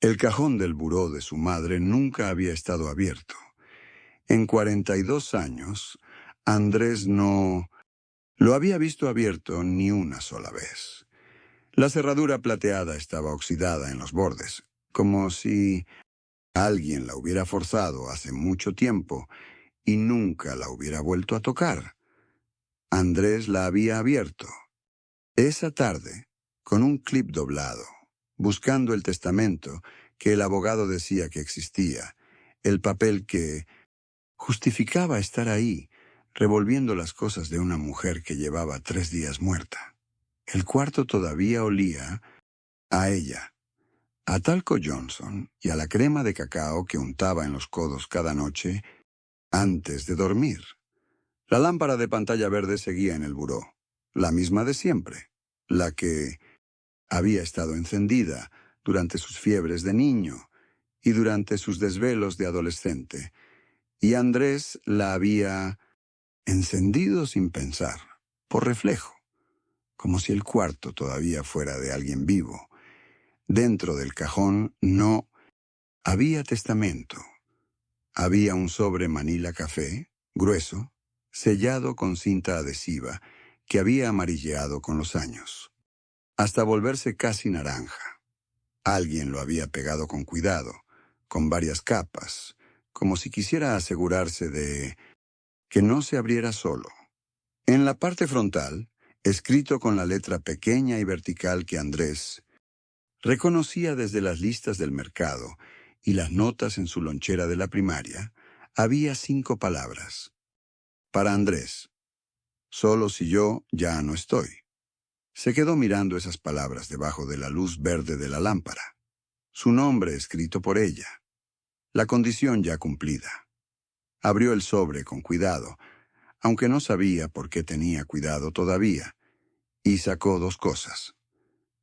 El cajón del buró de su madre nunca había estado abierto. En 42 años, Andrés no lo había visto abierto ni una sola vez. La cerradura plateada estaba oxidada en los bordes, como si alguien la hubiera forzado hace mucho tiempo y nunca la hubiera vuelto a tocar. Andrés la había abierto. Esa tarde, con un clip doblado, buscando el testamento que el abogado decía que existía, el papel que justificaba estar ahí, revolviendo las cosas de una mujer que llevaba 3 días muerta. El cuarto todavía olía a ella, a talco Johnson y a la crema de cacao que untaba en los codos cada noche antes de dormir. La lámpara de pantalla verde seguía en el buró, la misma de siempre, la que había estado encendida durante sus fiebres de niño y durante sus desvelos de adolescente, y Andrés la había encendido sin pensar, por reflejo, como si el cuarto todavía fuera de alguien vivo. Dentro del cajón no había testamento. Había un sobre Manila Café, grueso, sellado con cinta adhesiva, que había amarilleado con los años, hasta volverse casi naranja. Alguien lo había pegado con cuidado, con varias capas, como si quisiera asegurarse de que no se abriera solo. En la parte frontal, escrito con la letra pequeña y vertical que Andrés reconocía desde las listas del mercado y las notas en su lonchera de la primaria, había 5 palabras. Para Andrés, solo si yo ya no estoy. Se quedó mirando esas palabras debajo de la luz verde de la lámpara. Su nombre escrito por ella. La condición ya cumplida. Abrió el sobre con cuidado, aunque no sabía por qué tenía cuidado todavía, y sacó 2 cosas.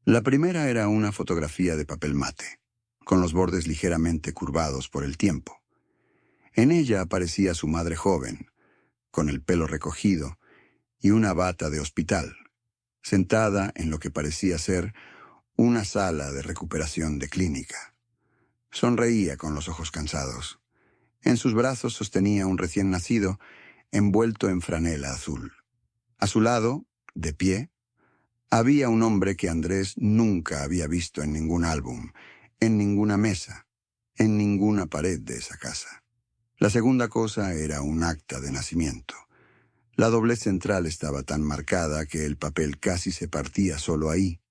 La primera era una fotografía de papel mate, con los bordes ligeramente curvados por el tiempo. En ella aparecía su madre joven, con el pelo recogido y una bata de hospital, sentada en lo que parecía ser una sala de recuperación de clínica. Sonreía con los ojos cansados. En sus brazos sostenía un recién nacido envuelto en franela azul. A su lado, de pie, había un hombre que Andrés nunca había visto en ningún álbum, en ninguna mesa, en ninguna pared de esa casa. La segunda cosa era un acta de nacimiento. La doblez central estaba tan marcada que el papel casi se partía solo ahí.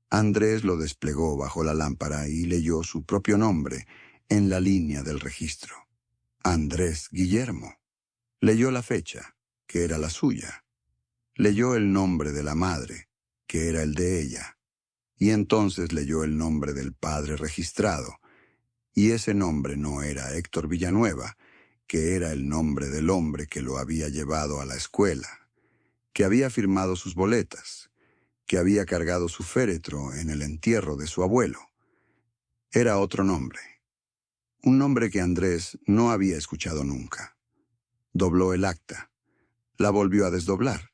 Andrés lo desplegó bajo la lámpara y leyó su propio nombre en la línea del registro. Andrés Guillermo. Leyó la fecha, que era la suya. Leyó el nombre de la madre, que era el de ella. Y entonces leyó el nombre del padre registrado. Y ese nombre no era Héctor Villanueva, que era el nombre del hombre que lo había llevado a la escuela, que había firmado sus boletas, que había cargado su féretro en el entierro de su abuelo. Era otro nombre, un nombre que Andrés no había escuchado nunca. Dobló el acta, la volvió a desdoblar.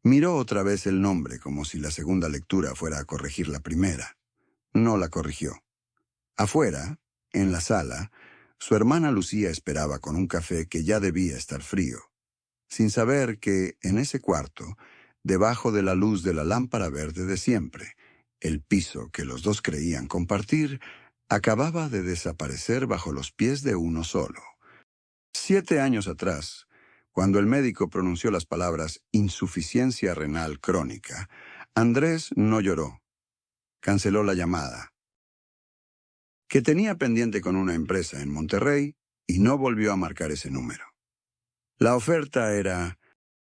Miró otra vez el nombre como si la segunda lectura fuera a corregir la primera. No la corrigió. Afuera, en la sala, su hermana Lucía esperaba con un café que ya debía estar frío, sin saber que en ese cuarto, debajo de la luz de la lámpara verde de siempre, el piso que los dos creían compartir acababa de desaparecer bajo los pies de uno solo. 7 años atrás, cuando el médico pronunció las palabras insuficiencia renal crónica, Andrés no lloró. Canceló la llamada, que tenía pendiente con una empresa en Monterrey, y no volvió a marcar ese número. La oferta era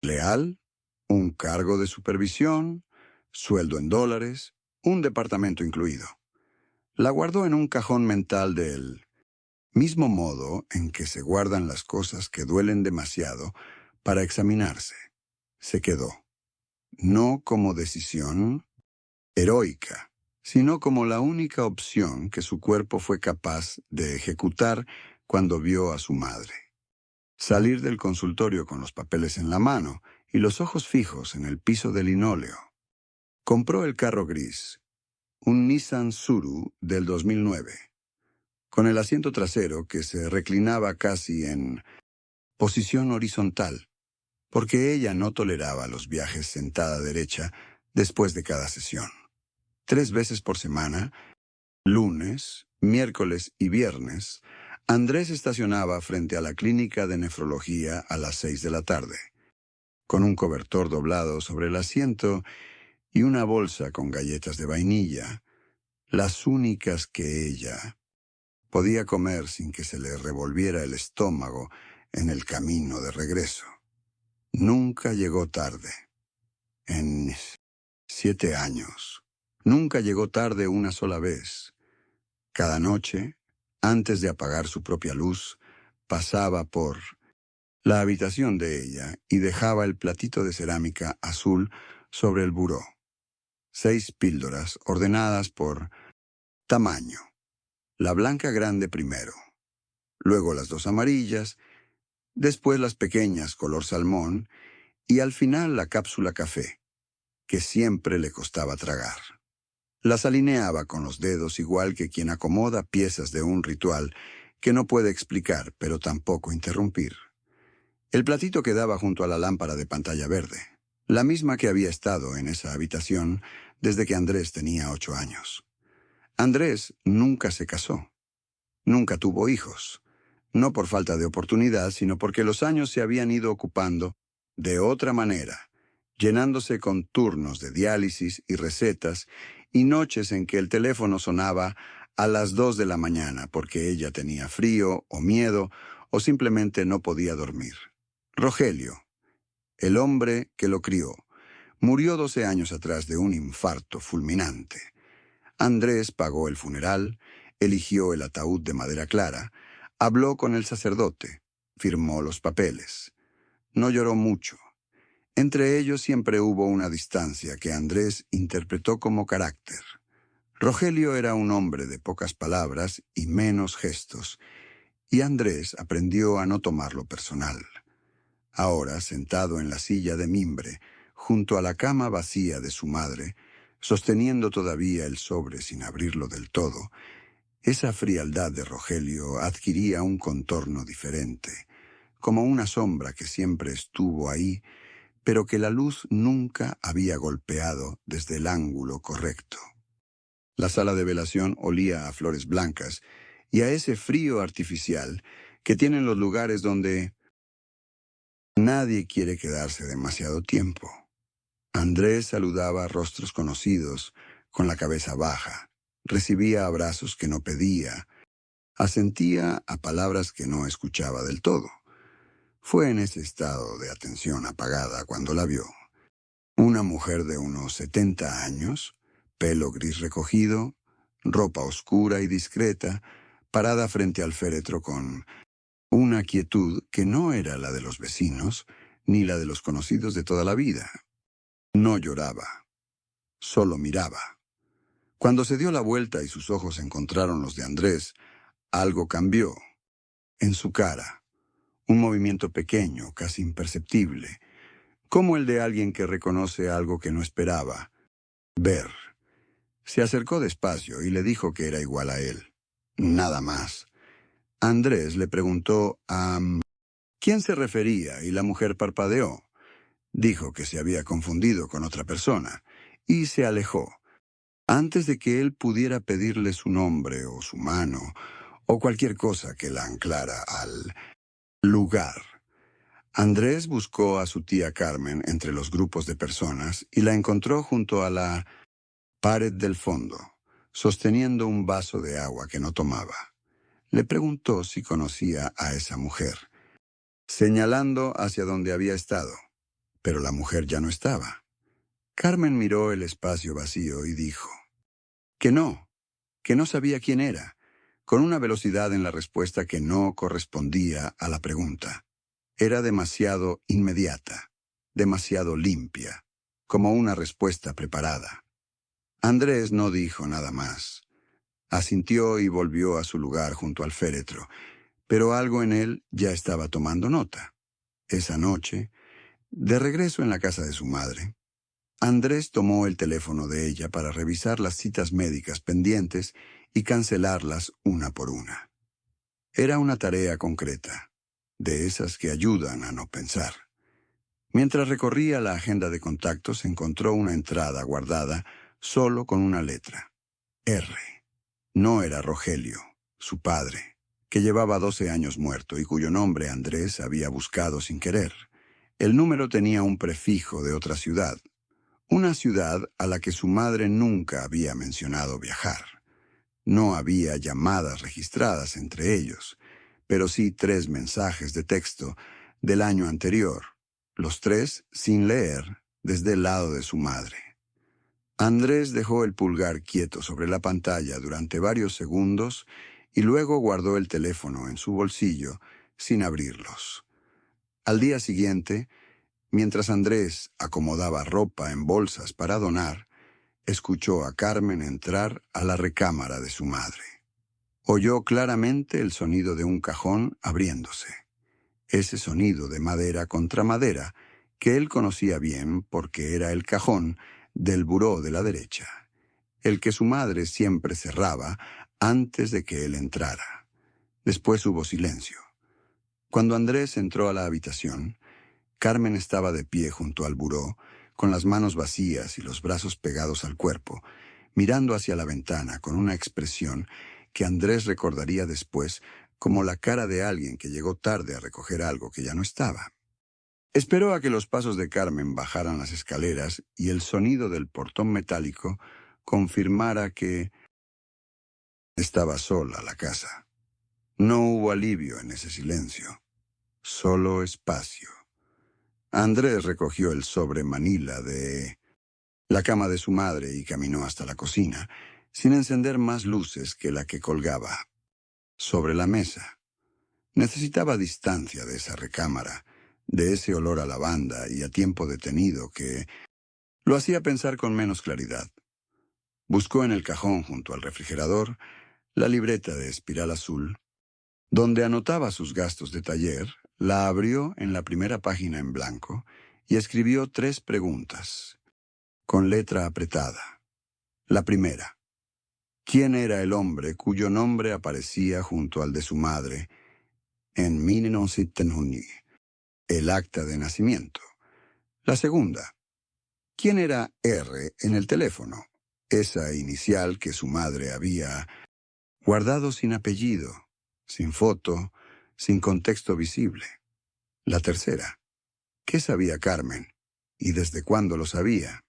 leal, un cargo de supervisión, sueldo en dólares, un departamento incluido. La guardó en un cajón mental del mismo modo en que se guardan las cosas que duelen demasiado para examinarse. Se quedó, no como decisión heroica, sino como la única opción que su cuerpo fue capaz de ejecutar cuando vio a su madre. Salir del consultorio con los papeles en la mano y los ojos fijos en el piso de linóleo. Compró el carro gris, un Nissan Suru del 2009, con el asiento trasero que se reclinaba casi en posición horizontal, porque ella no toleraba los viajes sentada derecha después de cada sesión. 3 veces por semana, lunes, miércoles y viernes, Andrés estacionaba frente a la clínica de nefrología a las 6 de la tarde, con un cobertor doblado sobre el asiento y una bolsa con galletas de vainilla, las únicas que ella podía comer sin que se le revolviera el estómago en el camino de regreso. Nunca llegó tarde. En 7 años. Nunca llegó tarde una sola vez. Cada noche, antes de apagar su propia luz, pasaba por la habitación de ella y dejaba el platito de cerámica azul sobre el buró. 6 píldoras ordenadas por tamaño. La blanca grande primero, luego las 2 amarillas, después las pequeñas color salmón y al final la cápsula café, que siempre le costaba tragar. Las alineaba con los dedos igual que quien acomoda piezas de un ritual que no puede explicar pero tampoco interrumpir. El platito quedaba junto a la lámpara de pantalla verde, la misma que había estado en esa habitación desde que Andrés tenía 8 años. Andrés nunca se casó, nunca tuvo hijos, no por falta de oportunidad, sino porque los años se habían ido ocupando de otra manera, llenándose con turnos de diálisis y recetas y noches en que el teléfono sonaba a las 2 de la mañana porque ella tenía frío o miedo o simplemente no podía dormir. Rogelio, el hombre que lo crió, murió 12 años atrás de un infarto fulminante. Andrés pagó el funeral, eligió el ataúd de madera clara, habló con el sacerdote, firmó los papeles. No lloró mucho. Entre ellos siempre hubo una distancia que Andrés interpretó como carácter. Rogelio era un hombre de pocas palabras y menos gestos, y Andrés aprendió a no tomarlo personal. Ahora, sentado en la silla de mimbre, junto a la cama vacía de su madre, sosteniendo todavía el sobre sin abrirlo del todo, esa frialdad de Rogelio adquiría un contorno diferente, como una sombra que siempre estuvo ahí, pero que la luz nunca había golpeado desde el ángulo correcto. La sala de velación olía a flores blancas y a ese frío artificial que tienen los lugares donde nadie quiere quedarse demasiado tiempo. Andrés saludaba a rostros conocidos con la cabeza baja, recibía abrazos que no pedía, asentía a palabras que no escuchaba del todo. Fue en ese estado de atención apagada cuando la vio. Una mujer de unos 70 años, pelo gris recogido, ropa oscura y discreta, parada frente al féretro con una quietud que no era la de los vecinos ni la de los conocidos de toda la vida. No lloraba, solo miraba. Cuando se dio la vuelta y sus ojos encontraron los de Andrés, algo cambió. En su cara, un movimiento pequeño, casi imperceptible, como el de alguien que reconoce algo que no esperaba ver. Se acercó despacio y le dijo que era igual a él. Nada más. Andrés le preguntó a quién se refería y la mujer parpadeó. Dijo que se había confundido con otra persona y se alejó, antes de que él pudiera pedirle su nombre o su mano o cualquier cosa que la anclara al lugar. Andrés buscó a su tía Carmen entre los grupos de personas y la encontró junto a la pared del fondo, sosteniendo un vaso de agua que no tomaba. Le preguntó si conocía a esa mujer, señalando hacia donde había estado, pero la mujer ya no estaba. Carmen miró el espacio vacío y dijo que no sabía quién era, con una velocidad en la respuesta que no correspondía a la pregunta. Era demasiado inmediata, demasiado limpia, como una respuesta preparada. Andrés no dijo nada más. Asintió y volvió a su lugar junto al féretro, pero algo en él ya estaba tomando nota. Esa noche, de regreso en la casa de su madre, Andrés tomó el teléfono de ella para revisar las citas médicas pendientes y cancelarlas una por una. Era una tarea concreta, de esas que ayudan a no pensar. Mientras recorría la agenda de contactos, encontró una entrada guardada solo con una letra: R. No era Rogelio, su padre, que llevaba 12 años muerto y cuyo nombre Andrés había buscado sin querer. El número tenía un prefijo de otra ciudad, una ciudad a la que su madre nunca había mencionado viajar. No había llamadas registradas entre ellos, pero sí 3 mensajes de texto del año anterior, los 3 sin leer desde el lado de su madre. Andrés dejó el pulgar quieto sobre la pantalla durante varios segundos y luego guardó el teléfono en su bolsillo sin abrirlos. Al día siguiente, mientras Andrés acomodaba ropa en bolsas para donar, escuchó a Carmen entrar a la recámara de su madre. Oyó claramente el sonido de un cajón abriéndose. Ese sonido de madera contra madera que él conocía bien porque era el cajón del buró de la derecha, el que su madre siempre cerraba antes de que él entrara. Después hubo silencio. Cuando Andrés entró a la habitación, Carmen estaba de pie junto al buró, con las manos vacías y los brazos pegados al cuerpo, mirando hacia la ventana con una expresión que Andrés recordaría después como la cara de alguien que llegó tarde a recoger algo que ya no estaba. Esperó a que los pasos de Carmen bajaran las escaleras y el sonido del portón metálico confirmara que estaba sola la casa. No hubo alivio en ese silencio, solo espacio. Andrés recogió el sobre manila de la cama de su madre y caminó hasta la cocina, sin encender más luces que la que colgaba sobre la mesa. Necesitaba distancia de esa recámara, de ese olor a lavanda y a tiempo detenido que lo hacía pensar con menos claridad. Buscó en el cajón junto al refrigerador la libreta de espiral azul, donde anotaba sus gastos de taller, la abrió en la primera página en blanco y escribió 3 preguntas, con letra apretada. La primera: ¿quién era el hombre cuyo nombre aparecía junto al de su madre en 1970, el acta de nacimiento? La segunda: ¿quién era R en el teléfono, esa inicial que su madre había guardado sin apellido, sin foto, sin contexto visible? La tercera: ¿qué sabía Carmen y desde cuándo lo sabía?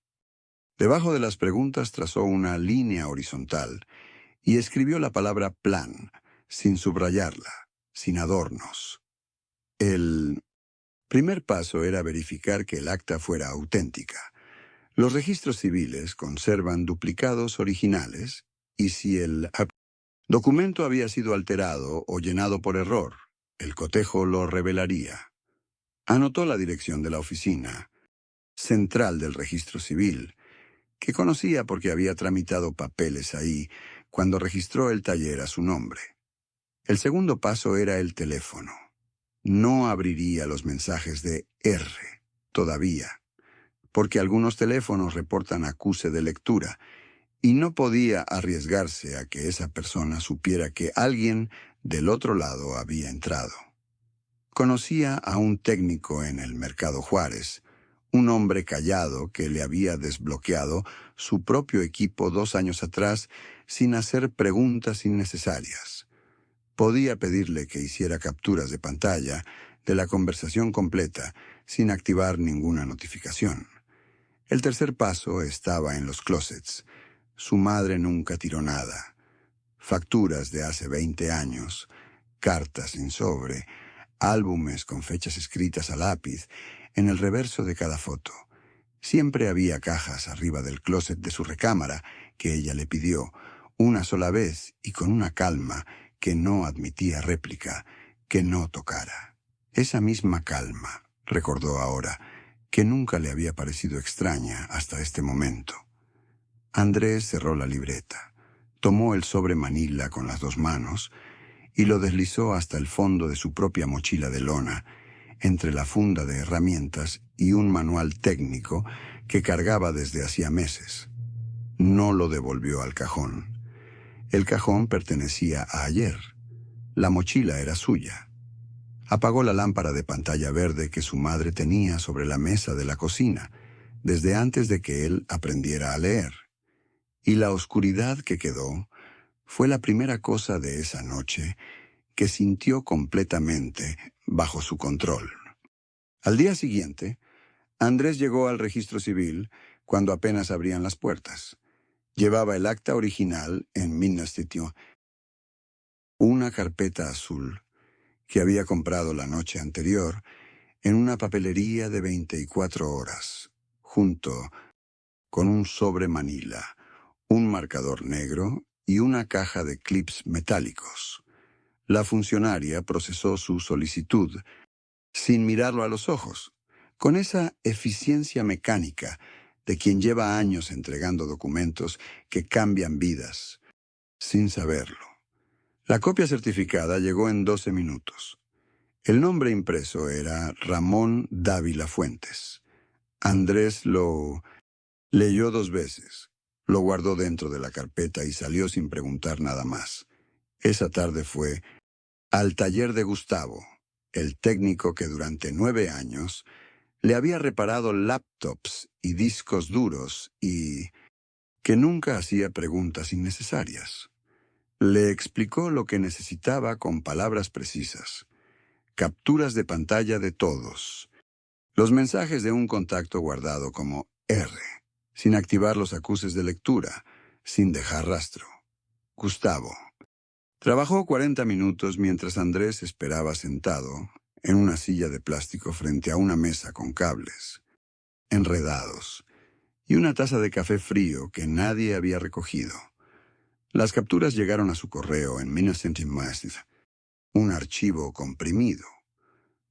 Debajo de las preguntas trazó una línea horizontal y escribió la palabra plan, sin subrayarla, sin adornos. El primer paso era verificar que el acta fuera auténtica. Los registros civiles conservan duplicados originales y si el documento había sido alterado o llenado por error, el cotejo lo revelaría. Anotó la dirección de la oficina central del registro civil, que conocía porque había tramitado papeles ahí cuando registró el taller a su nombre. El segundo paso era el teléfono. No abriría los mensajes de R, todavía, porque algunos teléfonos reportan acuse de lectura, y no podía arriesgarse a que esa persona supiera que alguien del otro lado había entrado. Conocía a un técnico en el Mercado Juárez, un hombre callado que le había desbloqueado su propio equipo 2 años atrás sin hacer preguntas innecesarias. Podía pedirle que hiciera capturas de pantalla de la conversación completa sin activar ninguna notificación. El tercer paso estaba en los closets. Su madre nunca tiró nada. Facturas de hace 20 años, cartas sin sobre, álbumes con fechas escritas a lápiz en el reverso de cada foto. Siempre había cajas arriba del closet de su recámara que ella le pidió una sola vez y con una calma que no admitía réplica, que no tocara. Esa misma calma, recordó ahora, que nunca le había parecido extraña hasta este momento. Andrés cerró la libreta, tomó el sobre manila con las 2 manos y lo deslizó hasta el fondo de su propia mochila de lona, entre la funda de herramientas y un manual técnico que cargaba desde hacía meses. No lo devolvió al cajón. El cajón pertenecía a ayer. La mochila era suya. Apagó la lámpara de pantalla verde que su madre tenía sobre la mesa de la cocina, desde antes de que él aprendiera a leer. Y la oscuridad que quedó fue la primera cosa de esa noche que sintió completamente bajo su control. Al día siguiente, Andrés llegó al registro civil cuando apenas abrían las puertas. Llevaba el acta original en Minnesotio, una carpeta azul que había comprado la noche anterior en una papelería de 24 horas, junto con un sobre manila, un marcador negro y una caja de clips metálicos. La funcionaria procesó su solicitud sin mirarlo a los ojos, con esa eficiencia mecánica de quien lleva años entregando documentos que cambian vidas, sin saberlo. La copia certificada llegó en 12 minutos. El nombre impreso era Ramón Dávila Fuentes. Andrés lo leyó 2 veces, lo guardó dentro de la carpeta y salió sin preguntar nada más. Esa tarde fue al taller de Gustavo, el técnico que durante 9 años le había reparado laptops y discos duros y que nunca hacía preguntas innecesarias. Le explicó lo que necesitaba con palabras precisas. Capturas de pantalla de todos. Los mensajes de un contacto guardado como R, sin activar los acuses de lectura, sin dejar rastro. Gustavo. Trabajó 40 minutos mientras Andrés esperaba sentado en una silla de plástico frente a una mesa con cables, enredados, y una taza de café frío que nadie había recogido. Las capturas llegaron a su correo en Minnesota, un archivo comprimido.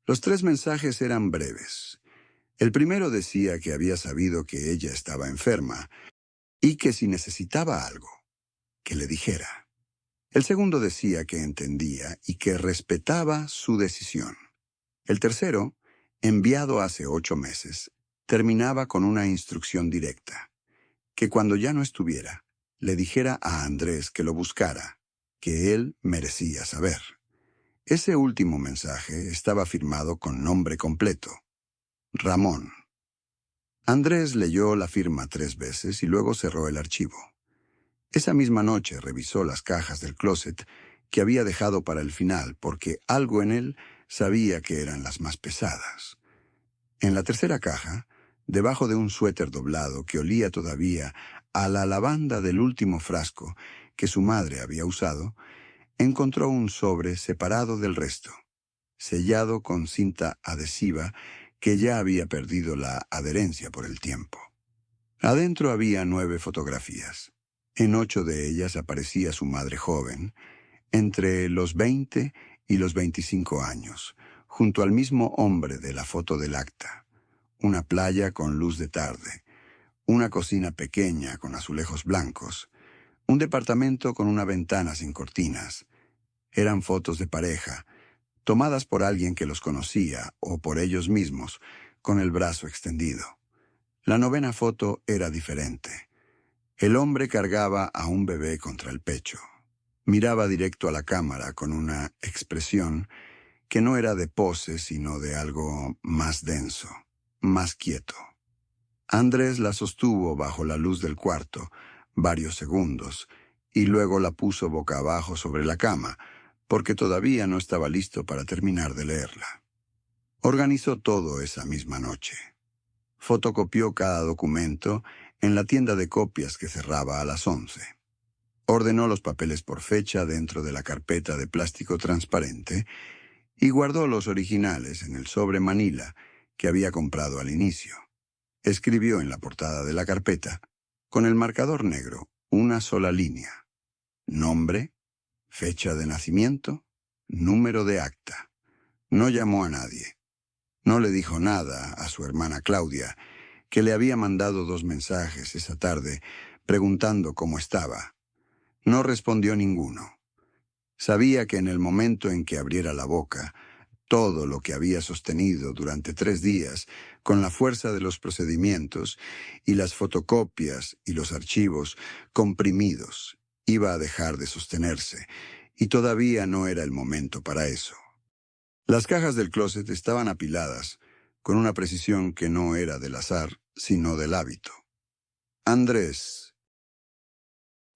Los 3 mensajes eran breves. El primero decía que había sabido que ella estaba enferma y que si necesitaba algo, que le dijera. El segundo decía que entendía y que respetaba su decisión. El tercero, enviado hace 8 meses, terminaba con una instrucción directa, que cuando ya no estuviera, le dijera a Andrés que lo buscara, que él merecía saber. Ese último mensaje estaba firmado con nombre completo: Ramón. Andrés leyó la firma 3 veces y luego cerró el archivo. Esa misma noche revisó las cajas del closet que había dejado para el final porque algo en él sabía que eran las más pesadas. En la tercera caja, debajo de un suéter doblado que olía todavía a la lavanda del último frasco que su madre había usado, encontró un sobre separado del resto, sellado con cinta adhesiva que ya había perdido la adherencia por el tiempo. Adentro había 9 fotografías. En 8 de ellas aparecía su madre joven, entre los 20 y los 25 años, junto al mismo hombre de la foto del acta. Una playa con luz de tarde, una cocina pequeña con azulejos blancos, un departamento con una ventana sin cortinas. Eran fotos de pareja, tomadas por alguien que los conocía o por ellos mismos, con el brazo extendido. La 9ª foto era diferente. El hombre cargaba a un bebé contra el pecho. Miraba directo a la cámara con una expresión que no era de pose, sino de algo más denso, más quieto. Andrés la sostuvo bajo la luz del cuarto varios segundos y luego la puso boca abajo sobre la cama, porque todavía no estaba listo para terminar de leerla. Organizó todo esa misma noche. Fotocopió cada documento en la tienda de copias que cerraba a las 11. Ordenó los papeles por fecha dentro de la carpeta de plástico transparente y guardó los originales en el sobre manila que había comprado al inicio. Escribió en la portada de la carpeta, con el marcador negro, una sola línea: nombre, fecha de nacimiento, número de acta. No llamó a nadie. No le dijo nada a su hermana Claudia, que le había mandado 2 mensajes esa tarde preguntando cómo estaba. No respondió ninguno. Sabía que en el momento en que abriera la boca, todo lo que había sostenido durante 3 días con la fuerza de los procedimientos y las fotocopias y los archivos comprimidos, iba a dejar de sostenerse, y todavía no era el momento para eso. Las cajas del closet estaban apiladas, con una precisión que no era del azar, sino del hábito. Andrés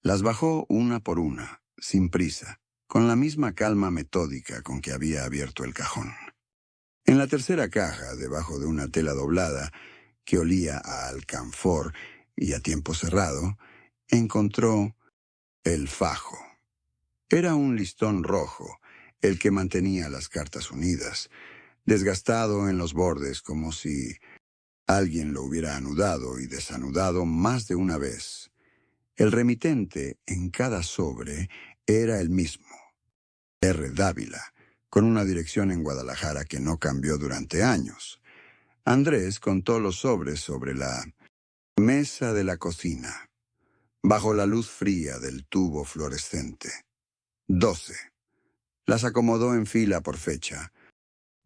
las bajó una por una, sin prisa, con la misma calma metódica con que había abierto el cajón. En la tercera caja, debajo de una tela doblada, que olía a alcanfor y a tiempo cerrado, encontró el fajo. Era un listón rojo, el que mantenía las cartas unidas, desgastado en los bordes como si alguien lo hubiera anudado y desanudado más de una vez. El remitente en cada sobre era el mismo, R. Dávila, con una dirección en Guadalajara que no cambió durante años. Andrés contó los sobres sobre la mesa de la cocina, bajo la luz fría del tubo fluorescente. 12. Las acomodó en fila por fecha,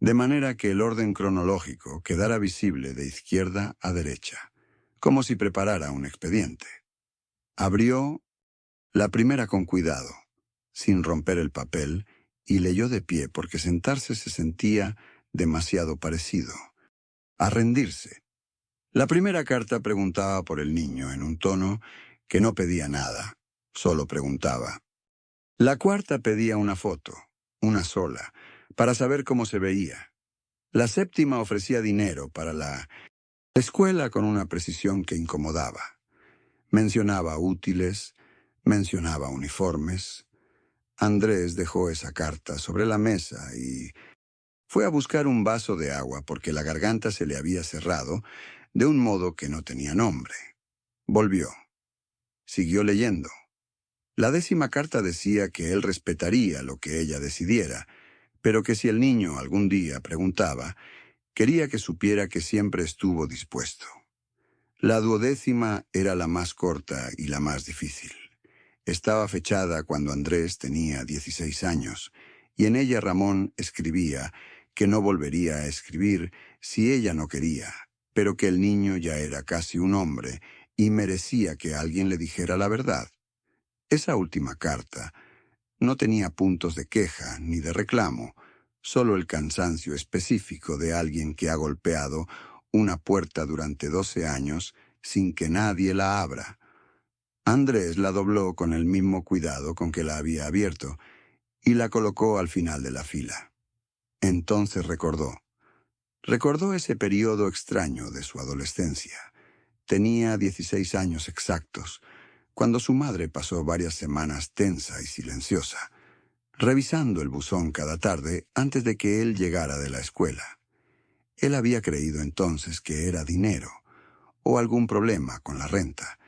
de manera que el orden cronológico quedara visible de izquierda a derecha, como si preparara un expediente. Abrió la primera con cuidado, sin romper el papel, y leyó de pie porque sentarse se sentía demasiado parecido a rendirse. La primera carta preguntaba por el niño en un tono que no pedía nada, solo preguntaba. La cuarta pedía una foto, una sola, para saber cómo se veía. La séptima ofrecía dinero para la escuela con una precisión que incomodaba. Mencionaba útiles, mencionaba uniformes. Andrés dejó esa carta sobre la mesa y fue a buscar un vaso de agua porque la garganta se le había cerrado de un modo que no tenía nombre. Volvió. Siguió leyendo. La 10ª carta decía que él respetaría lo que ella decidiera, pero que si el niño algún día preguntaba, quería que supiera que siempre estuvo dispuesto. La 12ª era la más corta y la más difícil. Estaba fechada cuando Andrés tenía 16 años, y en ella Ramón escribía que no volvería a escribir si ella no quería, pero que el niño ya era casi un hombre y merecía que alguien le dijera la verdad. Esa última carta no tenía puntos de queja ni de reclamo, solo el cansancio específico de alguien que ha golpeado una puerta durante 12 años sin que nadie la abra. Andrés la dobló con el mismo cuidado con que la había abierto y la colocó al final de la fila. Entonces recordó ese periodo extraño de su adolescencia. Tenía 16 años exactos, cuando su madre pasó varias semanas tensa y silenciosa, revisando el buzón cada tarde antes de que él llegara de la escuela. Él había creído entonces que era dinero o algún problema con la renta,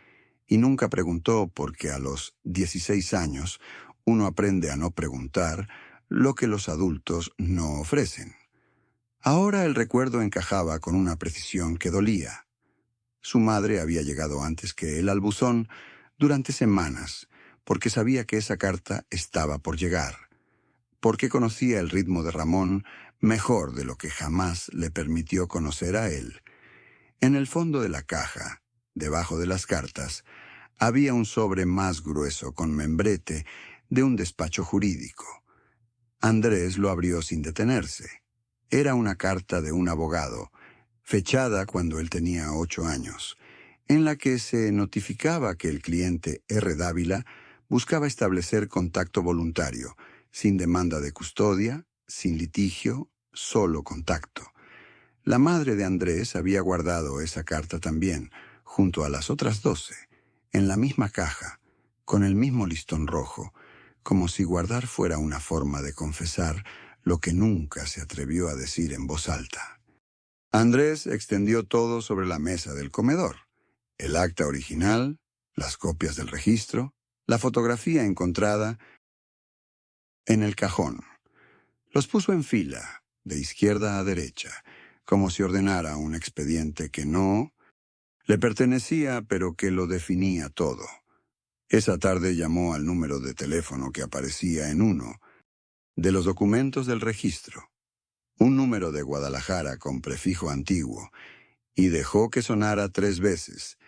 y nunca preguntó porque a los 16 años uno aprende a no preguntar lo que los adultos no ofrecen. Ahora el recuerdo encajaba con una precisión que dolía. Su madre había llegado antes que él al buzón durante semanas, porque sabía que esa carta estaba por llegar, porque conocía el ritmo de Ramón mejor de lo que jamás le permitió conocer a él. En el fondo de la caja, debajo de las cartas, había un sobre más grueso con membrete de un despacho jurídico. Andrés lo abrió sin detenerse. Era una carta de un abogado, fechada cuando él tenía 8 años, en la que se notificaba que el cliente R. Dávila buscaba establecer contacto voluntario, sin demanda de custodia, sin litigio, solo contacto. La madre de Andrés había guardado esa carta también, junto a las otras 12, en la misma caja, con el mismo listón rojo, como si guardar fuera una forma de confesar lo que nunca se atrevió a decir en voz alta. Andrés extendió todo sobre la mesa del comedor: el acta original, las copias del registro, la fotografía encontrada en el cajón. Los puso en fila, de izquierda a derecha, como si ordenara un expediente que no le pertenecía, pero que lo definía todo. Esa tarde llamó al número de teléfono que aparecía en uno de los documentos del registro. un número de Guadalajara con prefijo antiguo, y dejó que sonara 3 veces,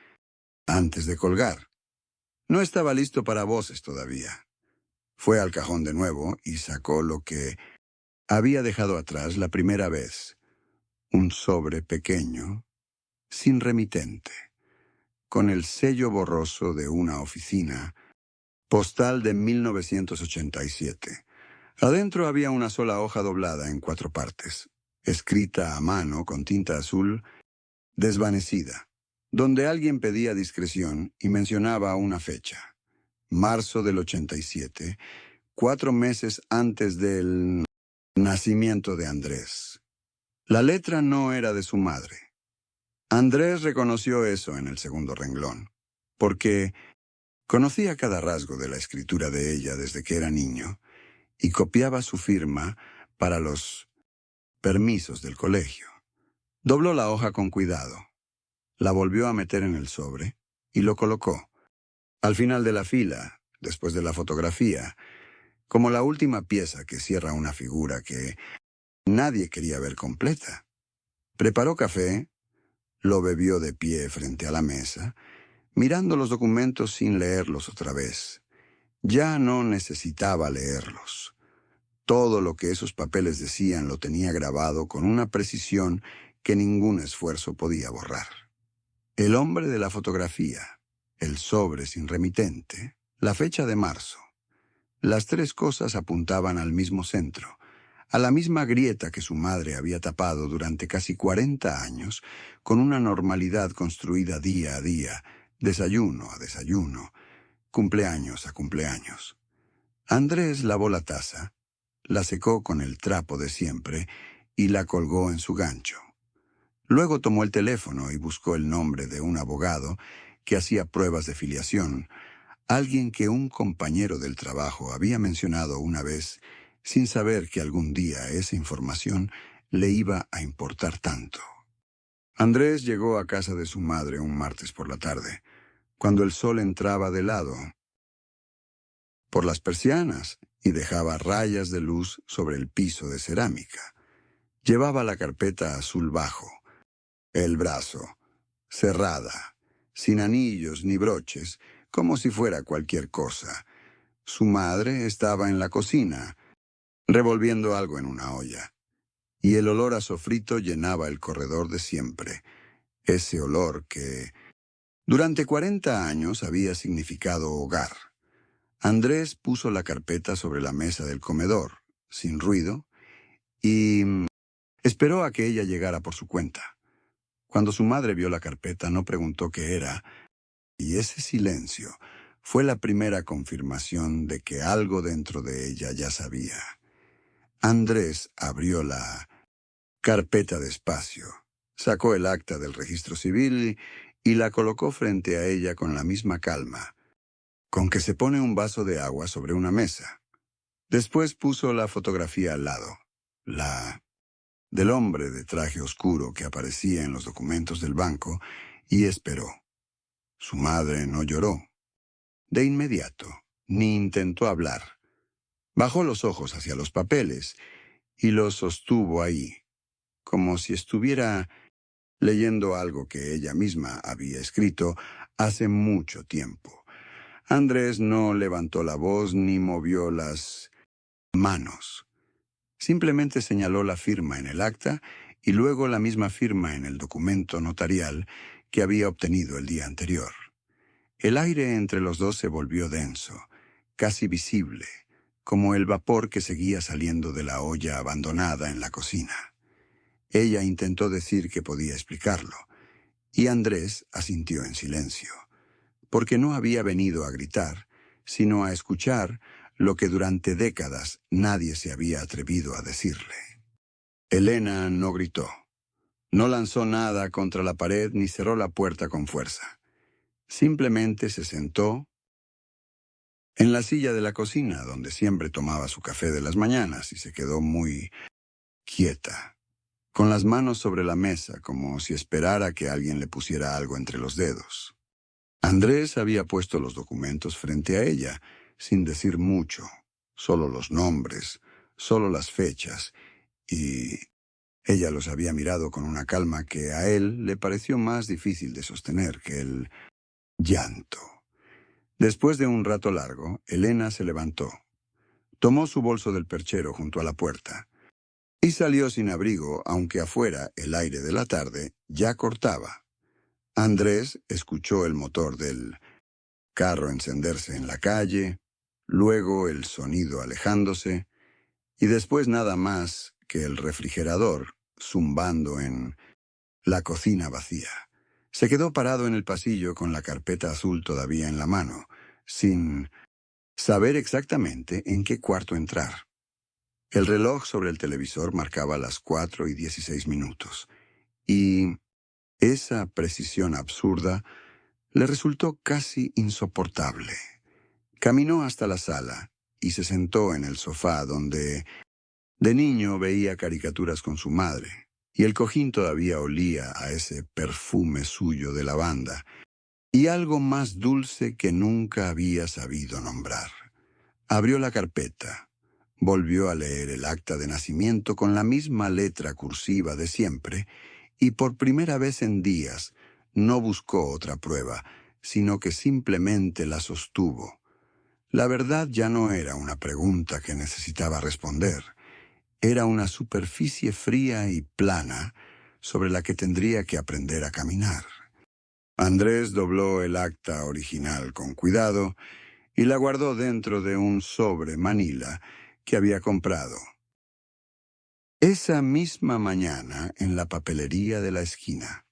antes de colgar. No estaba listo para voces todavía. Fue al cajón de nuevo y sacó lo que había dejado atrás la primera vez, un sobre pequeño, sin remitente, con el sello borroso de una oficina postal de 1987. Adentro había una sola hoja doblada en 4 partes, escrita a mano con tinta azul desvanecida, donde alguien pedía discreción y mencionaba una fecha, marzo del 87, 4 meses antes del nacimiento de Andrés. La letra no era de su madre. Andrés reconoció eso en el segundo renglón, porque conocía cada rasgo de la escritura de ella desde que era niño y copiaba su firma para los permisos del colegio. Dobló la hoja con cuidado, la volvió a meter en el sobre y lo colocó, al final de la fila, después de la fotografía, como la última pieza que cierra una figura que nadie quería ver completa. Preparó café, lo bebió de pie frente a la mesa, mirando los documentos sin leerlos otra vez. Ya no necesitaba leerlos. Todo lo que esos papeles decían lo tenía grabado con una precisión que ningún esfuerzo podía borrar. El hombre de la fotografía, el sobre sin remitente, la fecha de marzo. Las 3 cosas apuntaban al mismo centro, a la misma grieta que su madre había tapado durante casi 40 años, con una normalidad construida día a día, desayuno a desayuno, cumpleaños a cumpleaños. Andrés lavó la taza, la secó con el trapo de siempre y la colgó en su gancho. Luego tomó el teléfono y buscó el nombre de un abogado que hacía pruebas de filiación, alguien que un compañero del trabajo había mencionado una vez, sin saber que algún día esa información le iba a importar tanto. Andrés llegó a casa de su madre un martes por la tarde, cuando el sol entraba de lado por las persianas y dejaba rayas de luz sobre el piso de cerámica. Llevaba la carpeta azul bajo, el brazo, cerrada, sin anillos ni broches, como si fuera cualquier cosa. Su madre estaba en la cocina, revolviendo algo en una olla, y el olor a sofrito llenaba el corredor de siempre, ese olor que durante 40 años había significado hogar. Andrés puso la carpeta sobre la mesa del comedor, sin ruido, y esperó a que ella llegara por su cuenta. Cuando su madre vio la carpeta, no preguntó qué era, y ese silencio fue la primera confirmación de que algo dentro de ella ya sabía. Andrés abrió la carpeta despacio, sacó el acta del registro civil y la colocó frente a ella con la misma calma, con que se pone un vaso de agua sobre una mesa. Después puso la fotografía al lado, la del hombre de traje oscuro que aparecía en los documentos del banco, y esperó. Su madre no lloró. De inmediato, ni intentó hablar. Bajó los ojos hacia los papeles y los sostuvo ahí, como si estuviera leyendo algo que ella misma había escrito hace mucho tiempo. Andrés no levantó la voz ni movió las manos. Simplemente señaló la firma en el acta y luego la misma firma en el documento notarial que había obtenido el día anterior. El aire entre los dos se volvió denso, casi visible, como el vapor que seguía saliendo de la olla abandonada en la cocina. Ella intentó decir que podía explicarlo, y Andrés asintió en silencio, porque no había venido a gritar, sino a escuchar lo que durante décadas nadie se había atrevido a decirle. Elena no gritó, no lanzó nada contra la pared ni cerró la puerta con fuerza. Simplemente se sentó en la silla de la cocina, donde siempre tomaba su café de las mañanas, y se quedó muy quieta, con las manos sobre la mesa, como si esperara que alguien le pusiera algo entre los dedos. Andrés había puesto los documentos frente a ella, sin decir mucho, solo los nombres, solo las fechas, y Ella los había mirado con una calma que a él le pareció más difícil de sostener que el llanto. Después de un rato largo, Elena se levantó, tomó su bolso del perchero junto a la puerta y salió sin abrigo, aunque afuera el aire de la tarde ya cortaba. Andrés escuchó el motor del carro encenderse en la calle, luego el sonido alejándose, y después nada más que el refrigerador zumbando en la cocina vacía. Se quedó parado en el pasillo con la carpeta azul todavía en la mano, sin saber exactamente en qué cuarto entrar. El reloj sobre el televisor marcaba las 4:16, y esa precisión absurda le resultó casi insoportable. Caminó hasta la sala y se sentó en el sofá donde de niño veía caricaturas con su madre, y el cojín todavía olía a ese perfume suyo de lavanda, y algo más dulce que nunca había sabido nombrar. Abrió la carpeta, volvió a leer el acta de nacimiento con la misma letra cursiva de siempre, y por primera vez en días no buscó otra prueba, sino que simplemente la sostuvo. La verdad ya no era una pregunta que necesitaba responder. Era una superficie fría y plana sobre la que tendría que aprender a caminar. Andrés dobló el acta original con cuidado y la guardó dentro de un sobre manila que había comprado. Esa misma mañana, en la papelería de la esquina,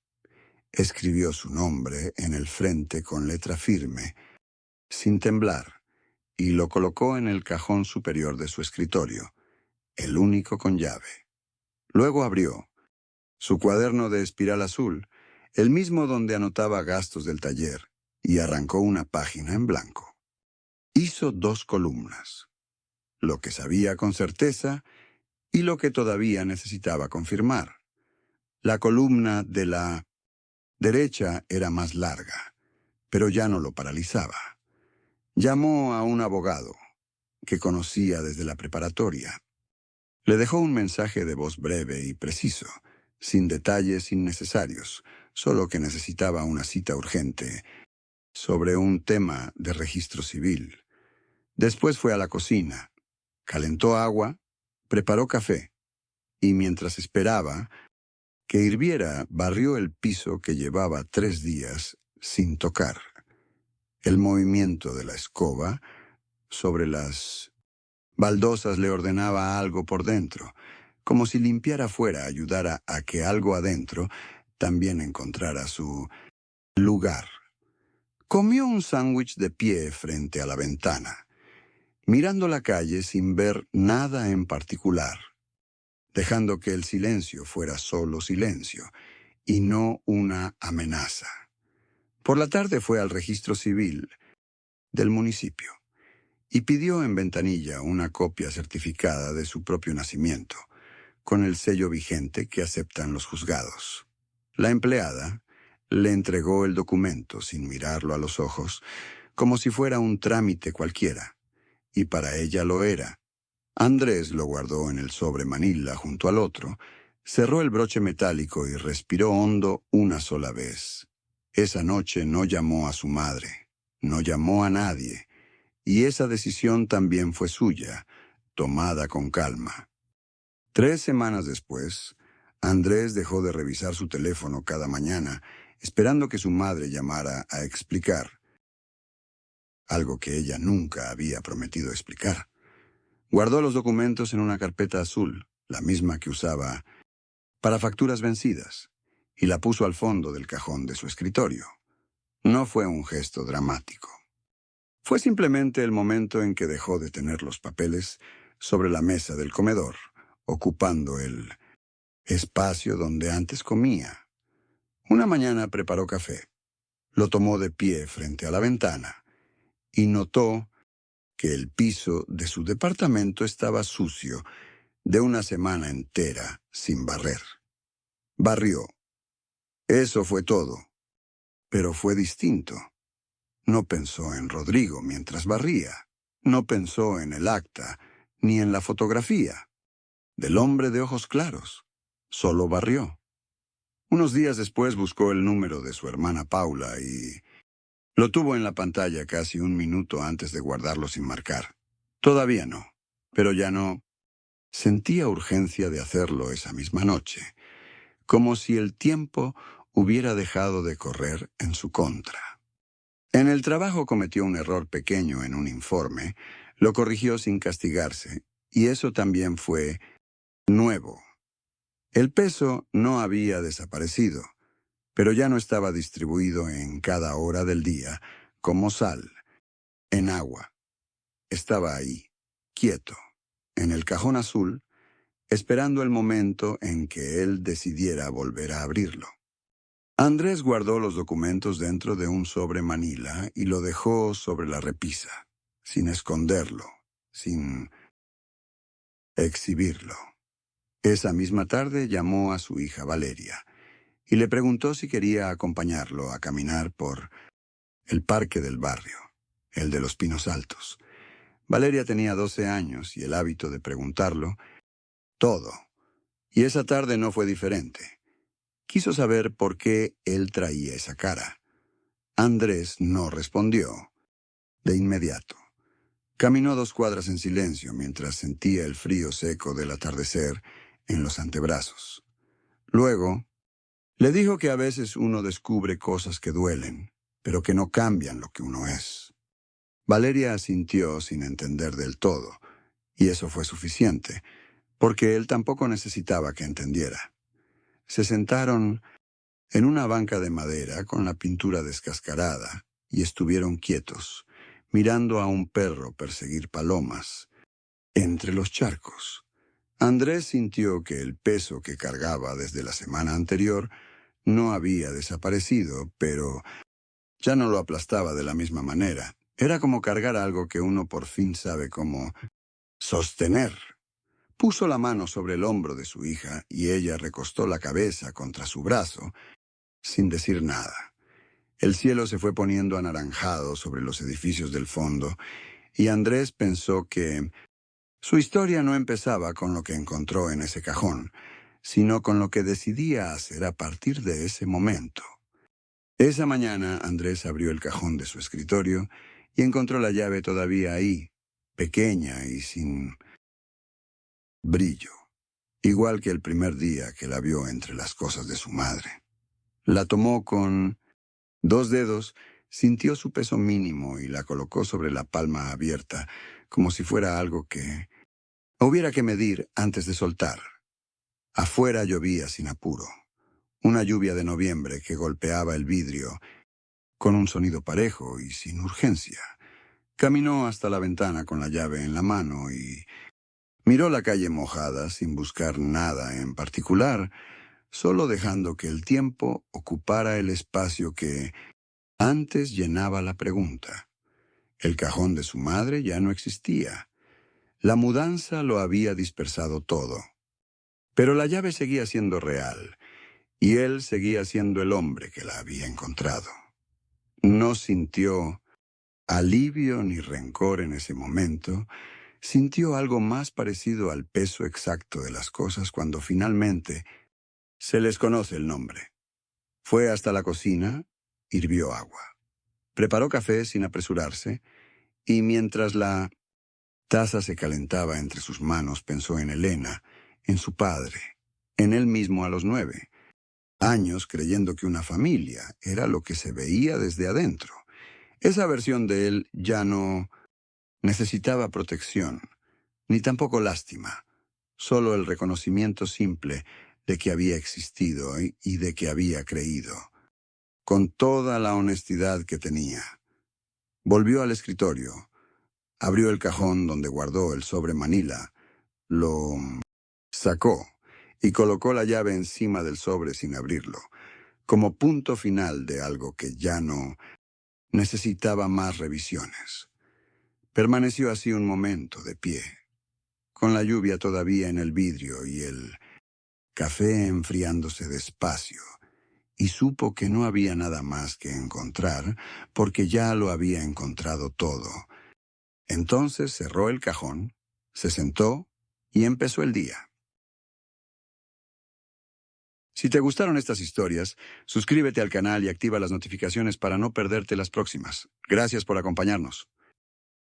escribió su nombre en el frente con letra firme, sin temblar, y lo colocó en el cajón superior de su escritorio, el único con llave. Luego abrió su cuaderno de espiral azul, el mismo donde anotaba gastos del taller, y arrancó una página en blanco. Hizo 2 columnas, lo que sabía con certeza y lo que todavía necesitaba confirmar. La columna de la derecha era más larga, pero ya no lo paralizaba. Llamó a un abogado que conocía desde la preparatoria. Le dejó un mensaje de voz breve y preciso, sin detalles innecesarios, solo que necesitaba una cita urgente sobre un tema de registro civil. Después fue a la cocina, calentó agua, preparó café, y mientras esperaba que hirviera, barrió el piso que llevaba 3 días sin tocar. El movimiento de la escoba sobre las baldosas le ordenaba algo por dentro, como si limpiar afuera ayudara a que algo adentro también encontrara su lugar. Comió un sándwich de pie frente a la ventana, mirando la calle sin ver nada en particular, dejando que el silencio fuera solo silencio y no una amenaza. Por la tarde fue al registro civil del municipio y pidió en ventanilla una copia certificada de su propio nacimiento, con el sello vigente que aceptan los juzgados. La empleada le entregó el documento sin mirarlo a los ojos, como si fuera un trámite cualquiera, y para ella lo era. Andrés lo guardó en el sobre manila junto al otro, cerró el broche metálico y respiró hondo una sola vez. Esa noche no llamó a su madre, no llamó a nadie, y esa decisión también fue suya, tomada con calma. 3 semanas después, Andrés dejó de revisar su teléfono cada mañana, esperando que su madre llamara a explicar, algo que ella nunca había prometido explicar. Guardó los documentos en una carpeta azul, la misma que usaba para facturas vencidas, y la puso al fondo del cajón de su escritorio. No fue un gesto dramático. Fue simplemente el momento en que dejó de tener los papeles sobre la mesa del comedor, ocupando el espacio donde antes comía. Una mañana preparó café, lo tomó de pie frente a la ventana y notó que el piso de su departamento estaba sucio de una semana entera sin barrer. Barrió. Eso fue todo. Pero fue distinto. No pensó en Rodrigo mientras barría. No pensó en el acta, ni en la fotografía del hombre de ojos claros. solo barrió. Unos días después buscó el número de su hermana Paula y lo tuvo en la pantalla casi un minuto antes de guardarlo sin marcar. Todavía no, pero ya no. Sentía urgencia de hacerlo esa misma noche, como si el tiempo hubiera dejado de correr en su contra. En el trabajo cometió un error pequeño en un informe, lo corrigió sin castigarse, y eso también fue nuevo. El peso no había desaparecido, pero ya no estaba distribuido en cada hora del día, como sal, en agua. Estaba ahí, quieto, en el cajón azul, esperando el momento en que él decidiera volver a abrirlo. Andrés guardó los documentos dentro de un sobre manila y lo dejó sobre la repisa, sin esconderlo, sin exhibirlo. Esa misma tarde llamó a su hija Valeria y le preguntó si quería acompañarlo a caminar por el parque del barrio, el de los Pinos Altos. Valeria tenía 12 años y el hábito de preguntarlo todo, y esa tarde no fue diferente. Quiso saber por qué él traía esa cara. Andrés no respondió de inmediato. Caminó 2 cuadras en silencio mientras sentía el frío seco del atardecer en los antebrazos. Luego, le dijo que a veces uno descubre cosas que duelen, pero que no cambian lo que uno es. Valeria asintió sin entender del todo, y eso fue suficiente, porque él tampoco necesitaba que entendiera. Se sentaron en una banca de madera con la pintura descascarada y estuvieron quietos, mirando a un perro perseguir palomas entre los charcos. Andrés sintió que el peso que cargaba desde la semana anterior no había desaparecido, pero ya no lo aplastaba de la misma manera. Era como cargar algo que uno por fin sabe cómo sostener. Puso la mano sobre el hombro de su hija y ella recostó la cabeza contra su brazo, sin decir nada. El cielo se fue poniendo anaranjado sobre los edificios del fondo, y Andrés pensó que su historia no empezaba con lo que encontró en ese cajón, sino con lo que decidía hacer a partir de ese momento. Esa mañana Andrés abrió el cajón de su escritorio y encontró la llave todavía ahí, pequeña y sin brillo, igual que el primer día que la vio entre las cosas de su madre. La tomó con 2 dedos, sintió su peso mínimo y la colocó sobre la palma abierta, como si fuera algo que hubiera que medir antes de soltar. Afuera llovía sin apuro, una lluvia de noviembre que golpeaba el vidrio con un sonido parejo y sin urgencia. Caminó hasta la ventana con la llave en la mano y miró la calle mojada sin buscar nada en particular, solo dejando que el tiempo ocupara el espacio que antes llenaba la pregunta. El cajón de su madre ya no existía. La mudanza lo había dispersado todo. Pero la llave seguía siendo real, y él seguía siendo el hombre que la había encontrado. No sintió alivio ni rencor en ese momento, sintió algo más parecido al peso exacto de las cosas cuando finalmente se les conoce el nombre. Fue hasta la cocina, hirvió agua. Preparó café sin apresurarse, y mientras la taza se calentaba entre sus manos, pensó en Elena, en su padre, en él mismo a los 9 años, creyendo que una familia era lo que se veía desde adentro. Esa versión de él ya no necesitaba protección, ni tampoco lástima, solo el reconocimiento simple de que había existido y de que había creído, con toda la honestidad que tenía. Volvió al escritorio, abrió el cajón donde guardó el sobre manila, lo sacó y colocó la llave encima del sobre sin abrirlo, como punto final de algo que ya no necesitaba más revisiones. Permaneció así un momento de pie, con la lluvia todavía en el vidrio y el café enfriándose despacio, y supo que no había nada más que encontrar porque ya lo había encontrado todo. Entonces cerró el cajón, se sentó y empezó el día. Si te gustaron estas historias, suscríbete al canal y activa las notificaciones para no perderte las próximas. Gracias por acompañarnos.